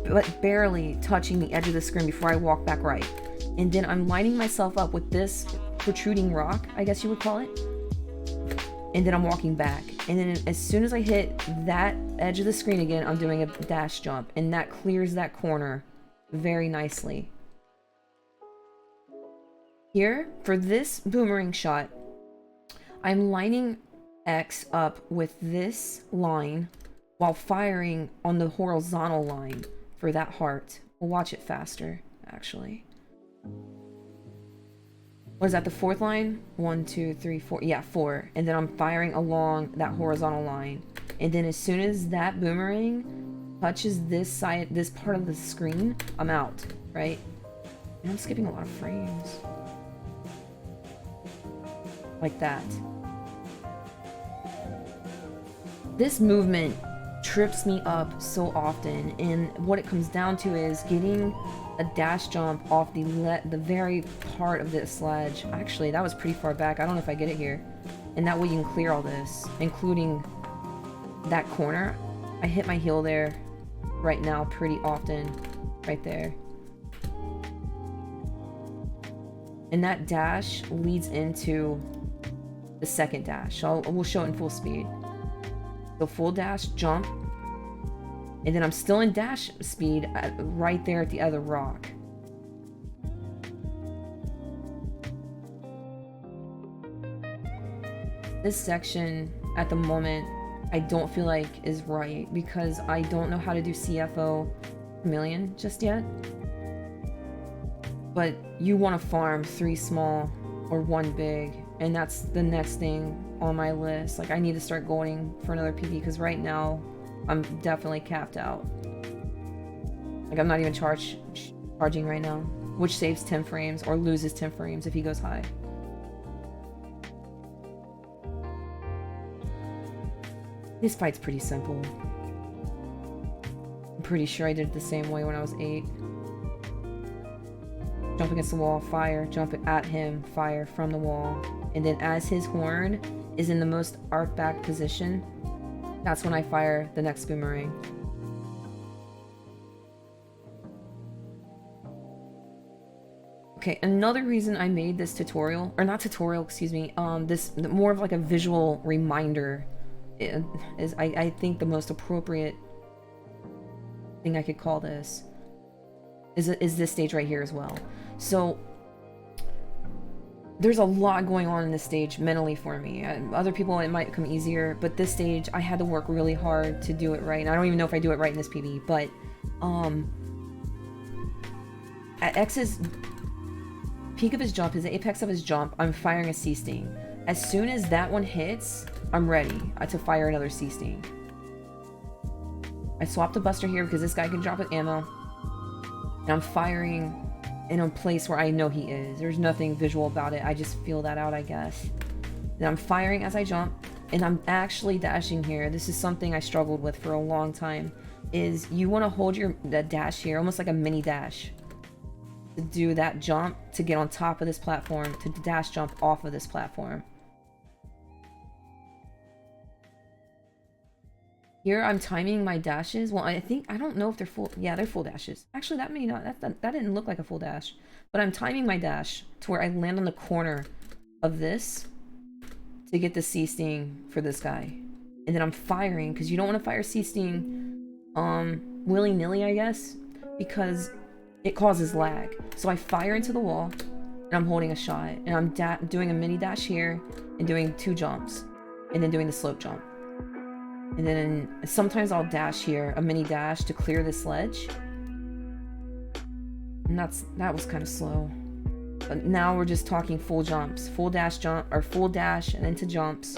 but barely touching the edge of the screen before I walk back right. And then I'm lining myself up with this protruding rock, I guess you would call it. And then I'm walking back. And then as soon as I hit that edge of the screen again, I'm doing a dash jump. And that clears that corner very nicely. Here, for this boomerang shot, I'm lining X up with this line while firing on the horizontal line for that heart. We'll watch it faster, actually. What is that, the fourth line? 1, 2, 3, 4. Yeah, 4. And then I'm firing along that horizontal line. And then as soon as that boomerang touches this side, this part of the screen, I'm out, right? And I'm skipping a lot of frames. Like that. This movement trips me up so often, and what it comes down to is getting a dash jump off the very part of this ledge. Actually, that was pretty far back. I don't know if I get it here. And that way you can clear all this, including that corner. I hit my heel there right now pretty often, right there. And that dash leads into the second dash. So we'll show it in full speed. So full dash, jump, and then I'm still in dash speed right there at the other rock. This section at the moment I don't feel like is right because I don't know how to do CFO Chameleon just yet. But you want to farm 3 small or 1 big, and that's the next thing on my list. Like, I need to start going for another PV because right now I'm definitely capped out. Like, I'm not even charging right now, which saves 10 frames or loses 10 frames if he goes high. This fight's pretty simple. I'm pretty sure I did it the same way when I was 8. jump against the wall, fire, jump at him, fire from the wall. And then as his horn is in the most arc back position, that's when I fire the next boomerang. Okay, another reason I made this tutorial, or not tutorial, excuse me, this more of like a visual reminder is I think the most appropriate thing I could call this is this stage right here as well. So there's a lot going on in this stage mentally for me. Other people it might come easier, but this stage I had to work really hard to do it right. And I don't even know if I do it right in this PB, but at X's peak of his jump, his apex of his jump, I'm firing a C-Sting. As soon as that one hits, I'm ready to fire another C-Sting. I swapped the Buster here because this guy can drop with ammo. And I'm firing in a place where I know he is. There's nothing visual about it. I just feel that out, I guess. Then I'm firing as I jump. And I'm actually dashing here. This is something I struggled with for a long time. Is you want to hold that dash here, almost like a mini dash. To do that jump, to get on top of this platform, to dash jump off of this platform. Here I'm timing my dashes. Well, I don't know if they're full. Yeah, they're full dashes. Actually, that may not. That didn't look like a full dash. But I'm timing my dash to where I land on the corner of this to get the C-Sting for this guy. And then I'm firing, because you don't want to fire C-Sting willy-nilly, I guess, because it causes lag. So I fire into the wall, and I'm holding a shot. And I'm doing a mini dash here, and doing 2 jumps. And then doing the slope jump. And then sometimes I'll dash here, a mini dash to clear this ledge. And that was kind of slow. But now we're just talking full jumps. Full dash jump, or full dash and into jumps.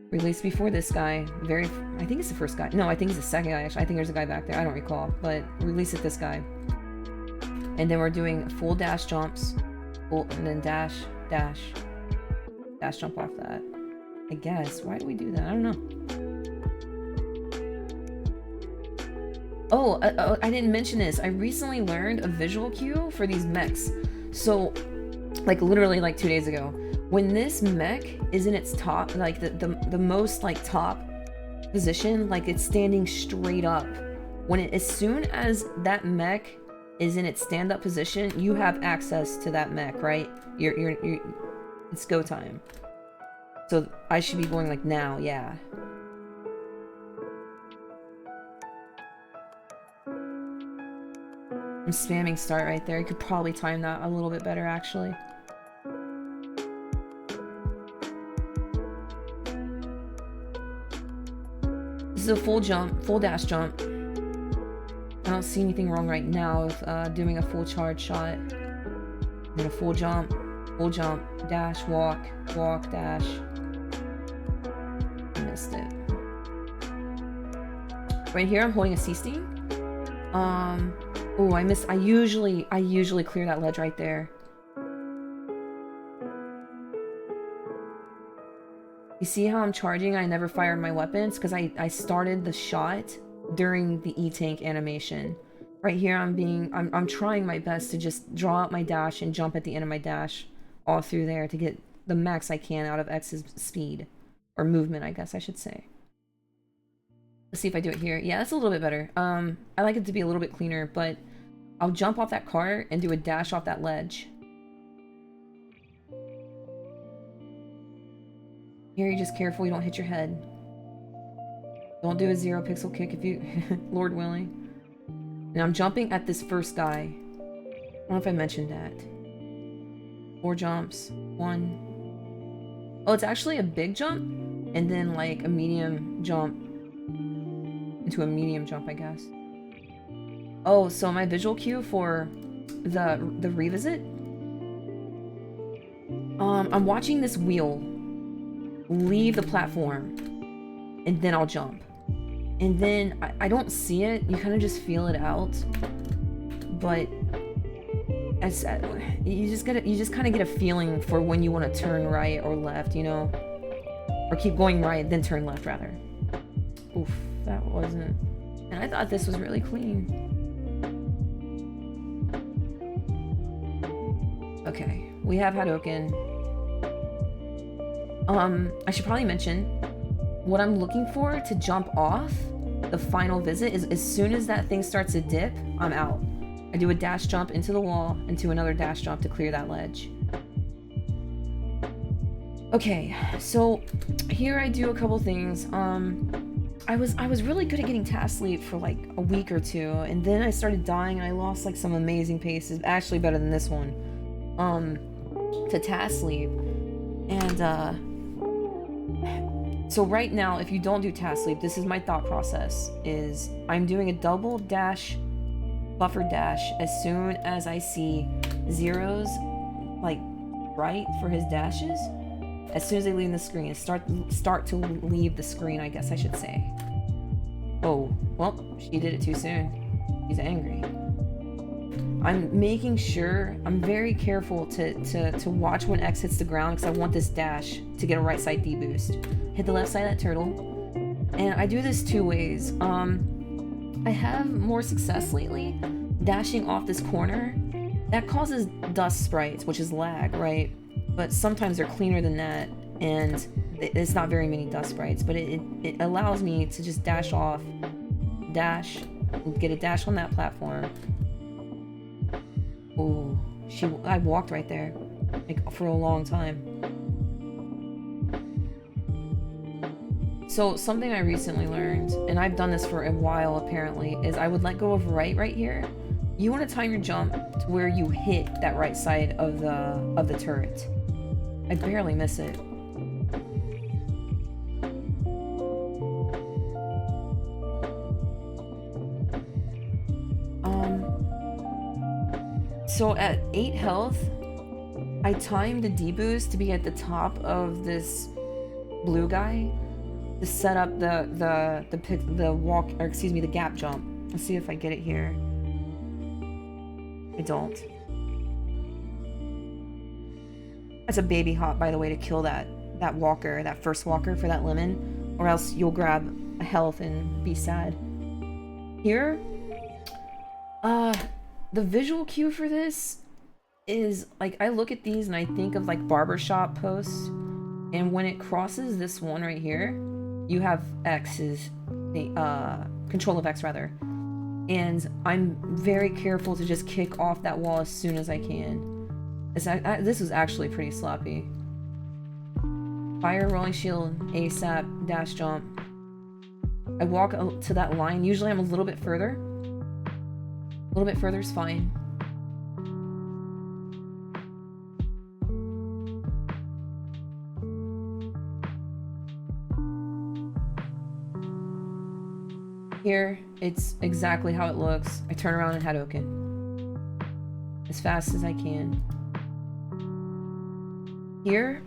Release before this guy. I think it's the first guy. No, I think it's the second guy, actually. I think there's a guy back there. I don't recall. But release at this guy. And then we're doing full dash jumps. And then dash, dash. Dash jump off that. I guess. Why do we do that? I don't know. Oh, I didn't mention this. I recently learned a visual cue for these mechs. So, like literally like 2 days ago. When this mech is in its top, like the most like top position, like it's standing straight up. As soon as that mech is in its stand-up position, you have access to that mech, right? It's go time. So I should be going like now, yeah. I'm spamming start right there. You could probably time that a little bit better, actually. This is a full jump, full dash jump. I don't see anything wrong right now with doing a full charge shot. Then a full jump, dash, walk, dash. I missed it. Right here, I'm holding a C-Sting. Oh, I missed. I usually clear that ledge right there. You see how I'm charging? I never fired my weapons because I started the shot during the E-Tank animation. Right here, I'm trying my best to just draw out my dash and jump at the end of my dash all through there to get the max I can out of X's speed. Or movement, I guess I should say. Let's see if I do it here. Yeah, that's a little bit better. I like it to be a little bit cleaner, but I'll jump off that cart and do a dash off that ledge. Here, you're just careful you don't hit your head. Don't do a 0 pixel kick if you, Lord willing. And I'm jumping at this first guy. I don't know if I mentioned that. 4 jumps. 1. Oh, it's actually a big jump, and then like a medium jump into a medium jump, I guess. Oh, so my visual cue for the revisit. I'm watching this wheel leave the platform, and then I'll jump. And then I don't see it. You kind of just feel it out. But as you just kind of get a feeling for when you want to turn right or left, you know, or keep going right then turn left rather. Oof, that wasn't. And I thought this was really clean. Okay, we have Hadouken. I should probably mention what I'm looking for to jump off the final visit is as soon as that thing starts to dip, I'm out. I do a dash jump into the wall, into another dash jump to clear that ledge. Okay, so here I do a couple things. I was really good at getting task sleep for like a week or two, and then I started dying and I lost like some amazing paces, actually better than this one, to task sleep. And so right now, if you don't do task sleep, this is my thought process, is I'm doing a double dash, buffer dash as soon as I see zeros, like, right for his dashes. As soon as they leave the screen, start to leave the screen, I guess I should say. Oh, well, she did it too soon. She's angry. I'm making sure, I'm very careful to watch when X hits the ground because I want this dash to get a right side D boost. Hit the left side of that turtle. And I do this two ways. I have more success lately dashing off this corner. That causes dust sprites, which is lag, right? But sometimes they're cleaner than that, and it's not very many dust sprites, but it allows me to just dash off, dash, get a dash on that platform. Oh, I walked right there, like, for a long time. So something I recently learned, and I've done this for a while apparently, is I would let go of right here. You want to time your jump to where you hit that right side of the turret. I barely miss it. So at 8 health, I timed the D-boost to be at the top of this blue guy to set up the walk, or excuse me, the gap jump. Let's see if I get it here. I don't. That's a baby hop, by the way, to kill that walker, that first walker for that lemon, or else you'll grab a health and be sad. Here, the visual cue for this is, like, I look at these and I think of, like, barbershop posts, and when it crosses this one right here, you have X's, control of X, rather. And I'm very careful to just kick off that wall as soon as I can. This was actually pretty sloppy. Fire, rolling shield, ASAP, dash jump. I walk to that line. Usually I'm a little bit further. A little bit further is fine. Here, it's exactly how it looks. I turn around and Hadouken. As fast as I can. Here,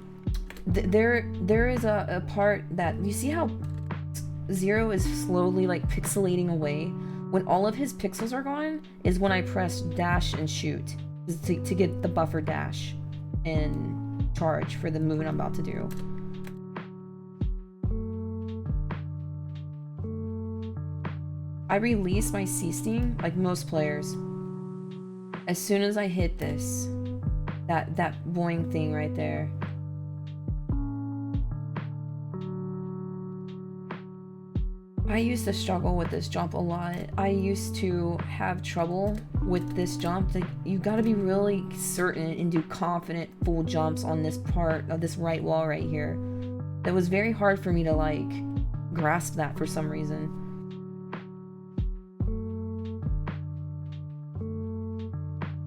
there is a part that, you see how Zero is slowly, like, pixelating away? When all of his pixels are gone is when I press dash and shoot to get the buffer dash and charge for the movement I'm about to do. I release my C-Sting like most players as soon as I hit this, that boing thing right there. I used to struggle with this jump a lot. I used to have trouble with this jump. Like, you gotta be really certain and do confident full jumps on this part of this right wall right here. That was very hard for me to, like, grasp that for some reason.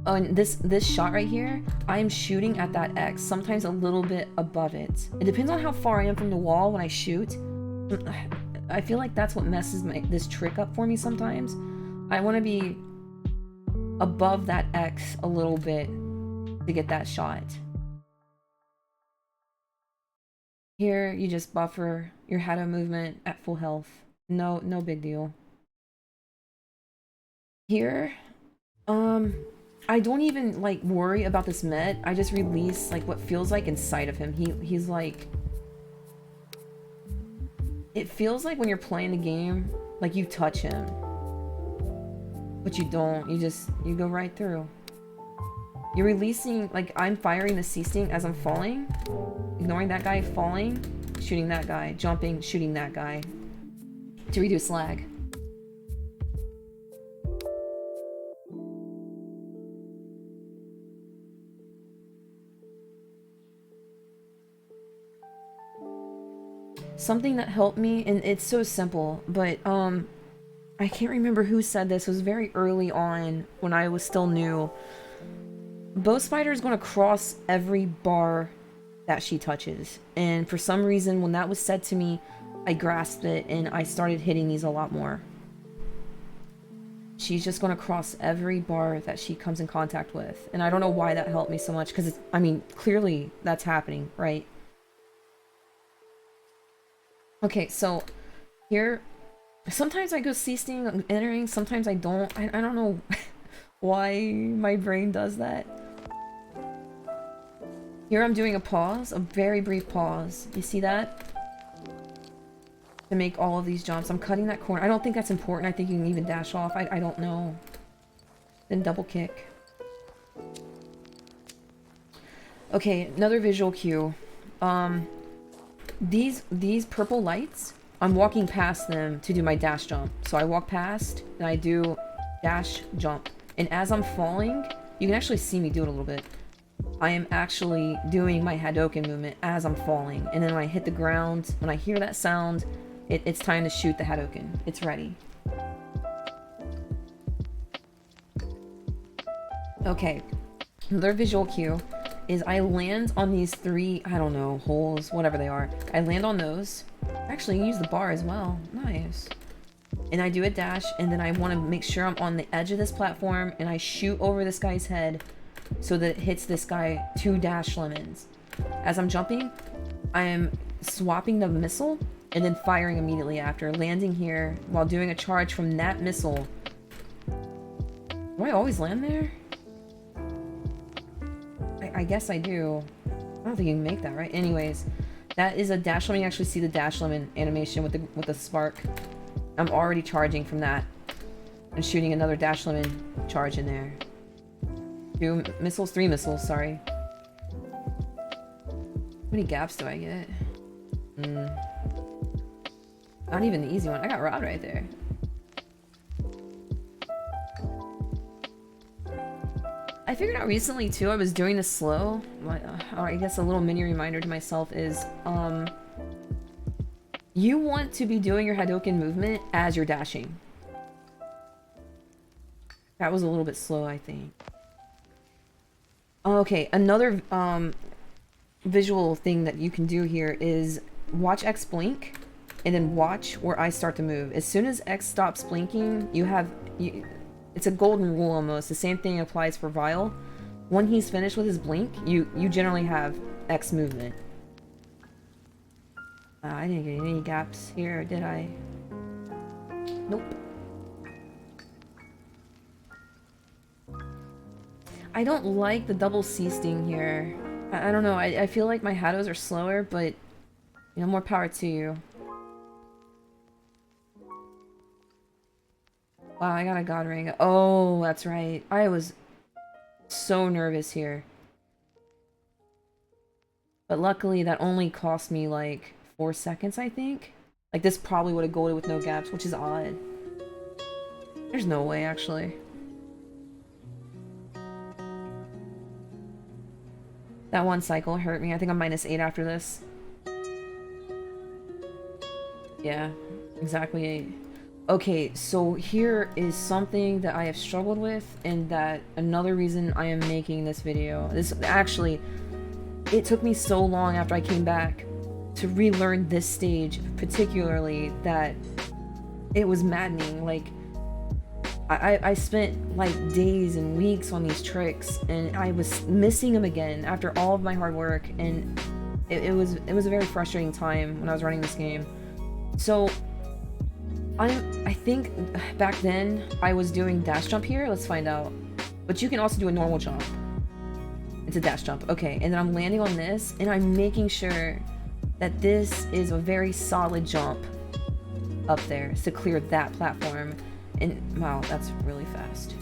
Oh, and this shot right here, I'm shooting at that X, sometimes a little bit above it. It depends on how far I am from the wall when I shoot. I feel like that's what messes this trick up for me sometimes. I want to be above that X a little bit to get that shot. Here, you just buffer your Hado movement at full health. No big deal. Here, I don't even, like, worry about this met. I just release, like, what feels like inside of him. He's like... It feels like when you're playing the game, like you touch him. But you don't. You go right through. You're releasing, like, I'm firing the C-Sting as I'm falling, ignoring that guy, falling, shooting that guy, jumping, shooting that guy, to reduce lag. Something that helped me, and it's so simple, but I can't remember who said this. It was very early on when I was still new. Bow Spider is going to cross every bar that she touches, and for some reason when that was said to me, I grasped it and I started hitting these a lot more. She's just going to cross every bar that she comes in contact with, and I don't know why that helped me so much, because I mean, clearly that's happening, right? Okay, so here, sometimes I go C-Sting entering, sometimes I don't. I don't know why my brain does that. Here I'm doing a pause, a very brief pause. You see that? To make all of these jumps. I'm cutting that corner. I don't think that's important. I think you can even dash off. I don't know. Then double kick. Okay, another visual cue. These purple lights, I'm walking past them to do my dash jump. So I walk past, and I do dash jump. And as I'm falling, you can actually see me do it a little bit. I am actually doing my Hadouken movement as I'm falling. And then when I hit the ground, when I hear that sound, it's time to shoot the Hadouken. It's ready. Okay, another visual cue is I land on these three, I don't know, holes, whatever they are. I land on those. Actually, you can use the bar as well. Nice. And I do a dash, and then I want to make sure I'm on the edge of this platform, and I shoot over this guy's head so that it hits this guy 2 dash lemons. As I'm jumping, I am swapping the missile and then firing immediately after, landing here while doing a charge from that missile. Do I always land there? I guess I do. I don't think you can make that, right? Anyways, that is a dash lemon. You actually see the dash lemon animation with the spark. I'm already charging from that and shooting another dash lemon charge in there. 2 missiles, 3 missiles, sorry. How many gaps do I get? Not even the easy one. I got robbed right there. I figured out recently too, I was doing this slow. Or I guess a little mini reminder to myself is, you want to be doing your Hadouken movement as you're dashing. That was a little bit slow, I think. Okay, another visual thing that you can do here is watch X blink, and then watch where I start to move. As soon as X stops blinking, it's a golden rule almost. The same thing applies for Vile. When he's finished with his blink, you generally have X movement. I didn't get any gaps here, did I? Nope. I don't like the double C-Sting here. I don't know, I feel like my Hados are slower, but, you know, more power to you. Wow, I got a God Ring. Oh, that's right. I was so nervous here. But luckily, that only cost me, like, 4 seconds, I think. Like, this probably would have golded with no gaps, which is odd. There's no way, actually. That one cycle hurt me. I think I'm -8 after this. Yeah, exactly 8. Okay, so here is something that I have struggled with, and that another reason I am making this video. This actually, it took me so long after I came back to relearn this stage, particularly, that it was maddening. Like, I spent like days and weeks on these tricks, and I was missing them again after all of my hard work, and it was a very frustrating time when I was running this game. So I think back then I was doing dash jump here. Let's find out. But you can also do a normal jump. It's a dash jump. Okay, and then I'm landing on this, and I'm making sure that this is a very solid jump up there to clear that platform. And wow, that's really fast.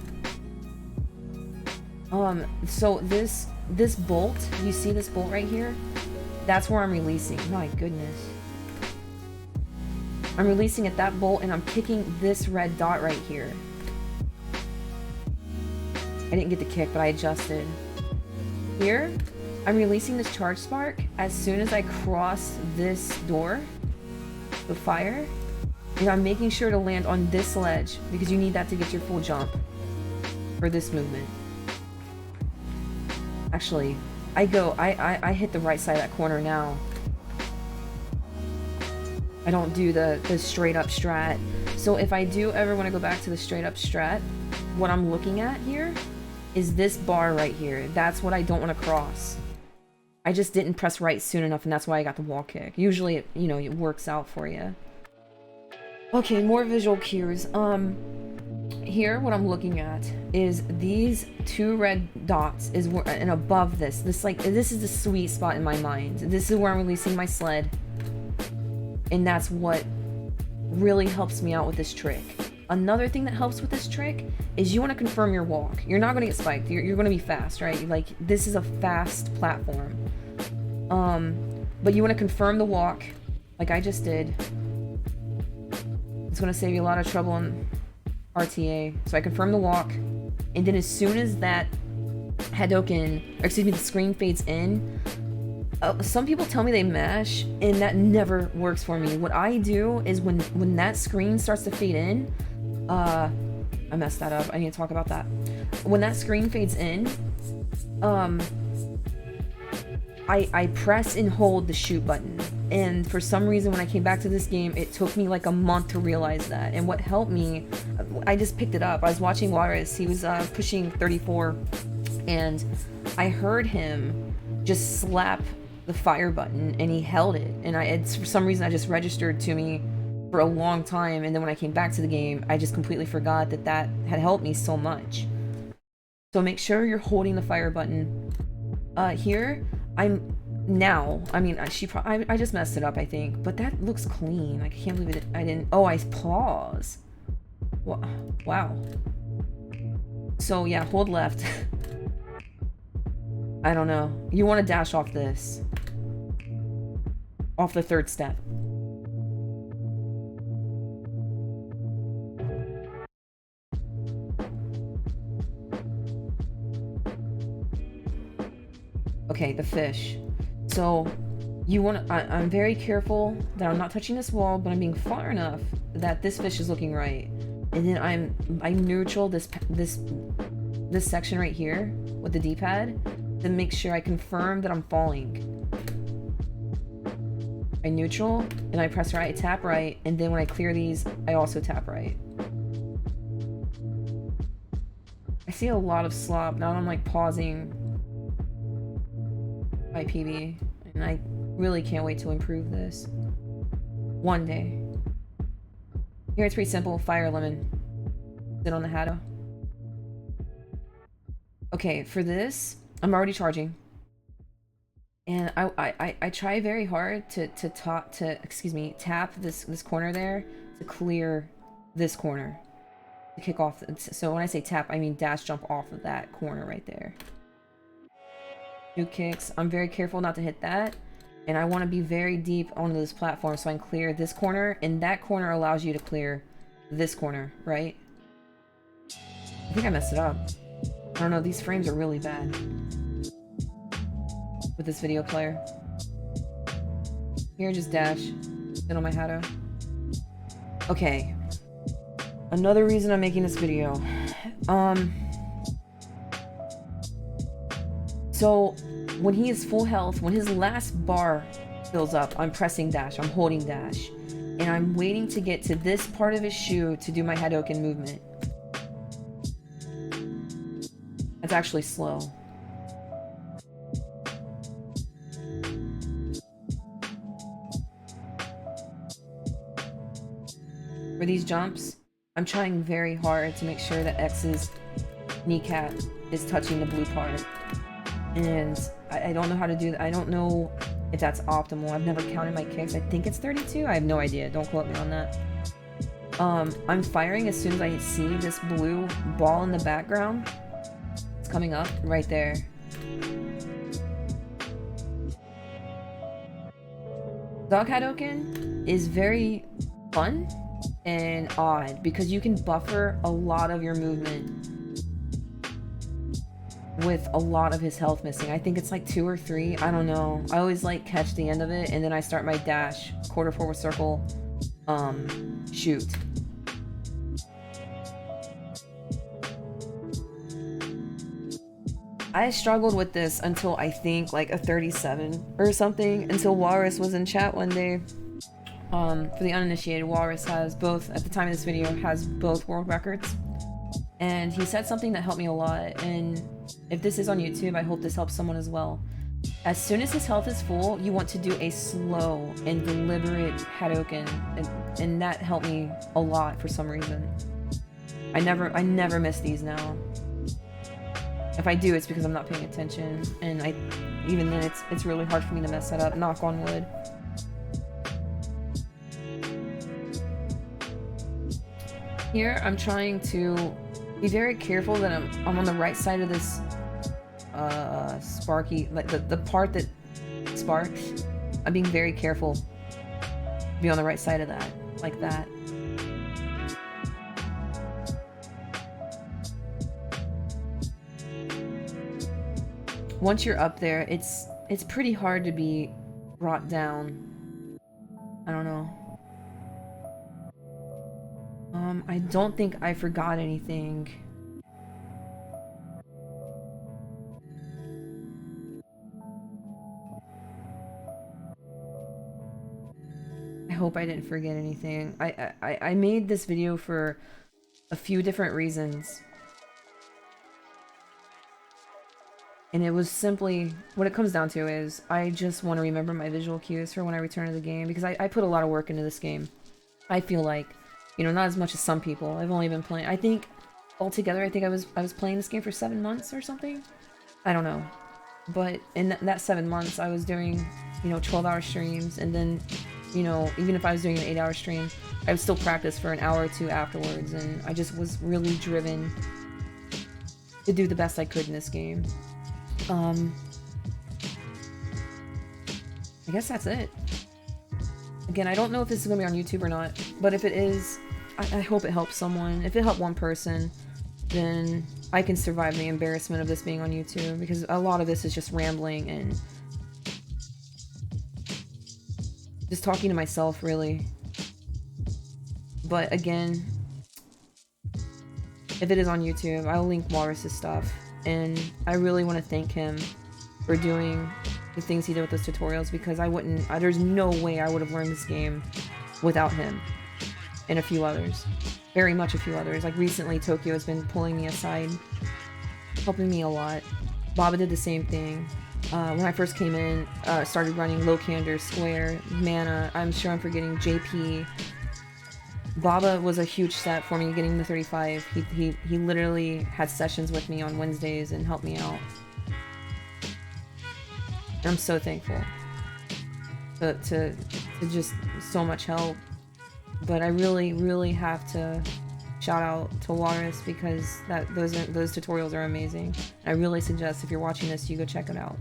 So this bolt, you see this bolt right here? That's where I'm releasing. My goodness. I'm releasing at that bolt and I'm kicking this red dot right here. I didn't get the kick, but I adjusted. Here, I'm releasing this charge spark as soon as I cross this door, the fire, and I'm making sure to land on this ledge because you need that to get your full jump for this movement. Actually, I hit the right side of that corner now. I don't do the straight up strat. So if I do ever want to go back to the straight up strat, what I'm looking at here is this bar right here. That's what I don't want to cross. I just didn't press right soon enough, and that's why I got the wall kick. Usually, it works out for you. Okay, more visual cues. Here, what I'm looking at is these two red dots and above this. This is the sweet spot in my mind. This is where I'm releasing my sled. And that's what really helps me out with this trick. Another thing that helps with this trick is you want to confirm your walk. You're not going to get spiked. You're going to be fast, right? Like, this is a fast platform. But you want to confirm the walk, like I just did. It's going to save you a lot of trouble in RTA. So I confirm the walk, and then as soon as that the screen fades in, some people tell me they mash, and that never works for me. What I do is when that screen starts to fade in, I messed that up. I need to talk about that. When that screen fades in, I press and hold the shoot button. And for some reason, when I came back to this game, it took me like a month to realize that. And what helped me, I just picked it up. I was watching Juarez. He was pushing 34, and I heard him just slap the fire button, and he held it. And for some reason, I just registered to me for a long time. And then when I came back to the game, I just completely forgot that had helped me so much. So make sure you're holding the fire button. Here, I just messed it up, I think, but that looks clean. I can't believe I didn't. Oh, I pause. Wow. So yeah, hold left. I don't know. You want to dash off this. Off the third step. Okay, the fish. So you want to, I'm very careful that I'm not touching this wall, but I'm being far enough that this fish is looking right. And then I neutral this section right here with the D-pad to make sure I confirm that I'm falling. I neutral and I press right, I tap right, and then when I clear these, I also tap right. I see a lot of slop. Now I'm like pausing my PB, and I really can't wait to improve this. One day. Here it's pretty simple. Fire lemon. Sit on the Hatto. Okay, for this, I'm already charging. And I try very hard to tap this corner there to clear this corner. To kick off. So when I say tap, I mean dash jump off of that corner right there. 2 kicks. I'm very careful not to hit that. And I want to be very deep onto this platform so I can clear this corner. And that corner allows you to clear this corner, right? I think I messed it up. I don't know. These frames are really bad with this video player. Here, just dash. Sit on my Hatto. Okay. Another reason I'm making this video. So when he is full health, when his last bar fills up, I'm pressing dash, I'm holding dash, and I'm waiting to get to this part of his shoe to do my Hadoken movement. That's actually slow. For these jumps, I'm trying very hard to make sure that X's kneecap is touching the blue part. And I don't know how to do that. I don't know if that's optimal. I've never counted my kicks. I think it's 32. I have no idea. Don't quote me on that. I'm firing as soon as I see this blue ball in the background. It's coming up right there. Dog Hadoken is very fun and odd because you can buffer a lot of your movement with a lot of his health missing. I think it's like 2 or 3. I don't know. I always like catch the end of it and then I start my dash, quarter forward circle, shoot. I struggled with this until I think like a 37 or something, until Walrus was in chat one day. For the uninitiated, Walrus has both, at the time of this video, has both world records. And he said something that helped me a lot, and if this is on YouTube, I hope this helps someone as well. As soon as his health is full, you want to do a slow and deliberate Hadoken, and that helped me a lot for some reason. I never miss these now. If I do, it's because I'm not paying attention, and even then it's really hard for me to mess that up, knock on wood. Here, I'm trying to be very careful that I'm on the right side of this sparky, like the part that sparks. I'm being very careful to be on the right side of that, like that. Once you're up there, it's pretty hard to be brought down. I don't know. I don't think I forgot anything. I hope I didn't forget anything. I made this video for a few different reasons. And it was simply, what it comes down to is, I just want to remember my visual cues for when I return to the game, because I put a lot of work into this game. I feel like, you know, not as much as some people. I've only been playing, I think, altogether, I think I was playing this game for 7 months or something? I don't know. But in that 7 months, I was doing, you know, 12-hour streams, and then, you know, even if I was doing an 8-hour stream, I would still practice for an hour or two afterwards, and I just was really driven to do the best I could in this game. I guess that's it. Again, I don't know if this is gonna be on YouTube or not, but if it is, I hope it helps someone. If it helped one person, then I can survive the embarrassment of this being on YouTube, because a lot of this is just rambling and just talking to myself, really. But again, if it is on YouTube, I'll link Walrus's stuff. And I really want to thank him for doing the things he did with those tutorials, because there's no way I would have learned this game without him. And a few others. Very much a few others. Like recently, Tokyo has been pulling me aside, helping me a lot. Baba did the same thing. When I first came in, started running Low Candor, Square, Mana, I'm sure I'm forgetting JP. Baba was a huge step for me getting the 35. He literally had sessions with me on Wednesdays and helped me out. And I'm so thankful to just so much help. But I really have to shout out to Walrus, because those tutorials are amazing. I really suggest, if you're watching this, you go check it out.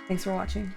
Thanks for watching.